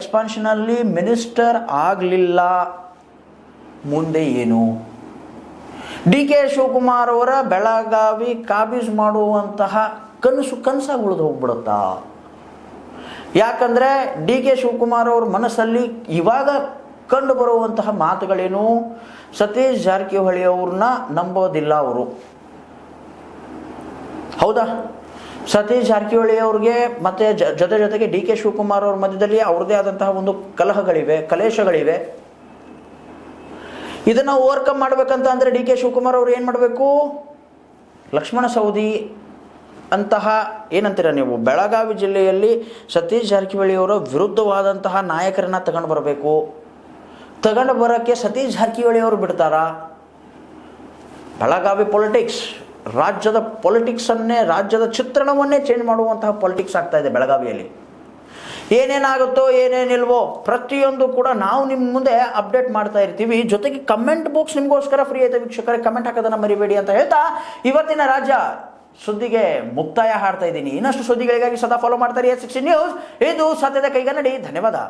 ಎಕ್ಸ್ಪಾನ್ಷನಲ್ಲಿ minister ಆಗಲಿಲ್ಲ, ಮುಂದೆ ಏನು? ಡಿ ಕೆ ಶಿವಕುಮಾರ್ ಅವರ ಬೆಳಗಾವಿ ಕಾಬೀಜ್ ಮಾಡುವಂತಹ ಕನಸಾಗಿ ಉಳಿದು ಹೋಗ್ಬಿಡುತ್ತಾ? ಯಾಕಂದರೆ ಡಿ ಕೆ ಶಿವಕುಮಾರ್ ಅವ್ರ ಮನಸ್ಸಲ್ಲಿ ಇವಾಗ ಕಂಡು ಬರುವಂತಹ ಮಾತುಗಳೇನು? ಸತೀಶ್ ಜಾರಕಿಹೊಳಿ ಅವ್ರನ್ನ ನಂಬೋದಿಲ್ಲ ಅವರು. ಹೌದಾ? ಸತೀಶ್ ಜಾರಕಿಹೊಳಿ ಅವ್ರಿಗೆ ಮತ್ತು ಜೊತೆಗೆ ಡಿ ಕೆ ಶಿವಕುಮಾರ್ ಅವ್ರ ಮಧ್ಯದಲ್ಲಿ ಅವ್ರದ್ದೇ ಆದಂತಹ ಒಂದು ಕಲೇಶಗಳಿವೆ. ಇದನ್ನು ಓವರ್ಕಮ್ ಮಾಡಬೇಕಂತ ಅಂದರೆ ಡಿ ಕೆ ಶಿವಕುಮಾರ್ ಅವರು ಏನು ಮಾಡಬೇಕು? ಲಕ್ಷ್ಮಣ ಸವದಿ ಅಂತಹ ಏನಂತೀರ ನೀವು, ಬೆಳಗಾವಿ ಜಿಲ್ಲೆಯಲ್ಲಿ ಸತೀಶ್ ಜಾರಕಿಹೊಳಿ ಅವರ ವಿರುದ್ಧವಾದಂತಹ ನಾಯಕರನ್ನು ತಗೊಂಡು ಬರಬೇಕು. ತಗೊಂಡು ಬರೋಕ್ಕೆ ಸತೀಶ್ ಜಾರಕಿಹೊಳಿ ಅವರು ಬಿಡ್ತಾರಾ? ಬೆಳಗಾವಿ ಪೊಲಿಟಿಕ್ಸ್ ರಾಜ್ಯದ ರಾಜ್ಯದ ಚಿತ್ರಣವನ್ನೇ ಚೇಂಜ್ ಮಾಡುವಂತಹ ಪಾಲಿಟಿಕ್ಸ್ ಆಗ್ತಾ ಇದೆ ಬೆಳಗಾವಿಯಲ್ಲಿ. ಏನೇನಾಗುತ್ತೋ ಏನೇನಿಲ್ವೋ ಪ್ರತಿಯೊಂದು ಕೂಡ ನಾವು ನಿಮ್ಮ ಮುಂದೆ ಅಪ್ಡೇಟ್ ಮಾಡ್ತಾ ಇರ್ತೀವಿ. ಜೊತೆಗೆ ಕಮೆಂಟ್ ಬಾಕ್ಸ್ ನಿಮಗೋಸ್ಕರ ಫ್ರೀ ಐತೆ ವೀಕ್ಷಕರೇ, ಕಮೆಂಟ್ ಹಾಕೋದನ್ನು ಮರಿಬೇಡಿ ಅಂತ ಹೇಳ್ತಾ ಇವತ್ತಿನ ರಾಜ್ಯ ಸುದ್ದಿಗೆ ಮುಕ್ತಾಯ ಹಾಡ್ತಾ ಇದ್ದೀನಿ. ಇನ್ನಷ್ಟು ಸುದ್ದಿಗಳಿಗಾಗಿ ಸದಾ ಫಾಲೋ ಮಾಡ್ತಾರೆ 60 ನ್ಯೂಸ್. ಇದು ಸತ್ಯದ ಕೈಗನ್ನಡಿ. ಧನ್ಯವಾದ.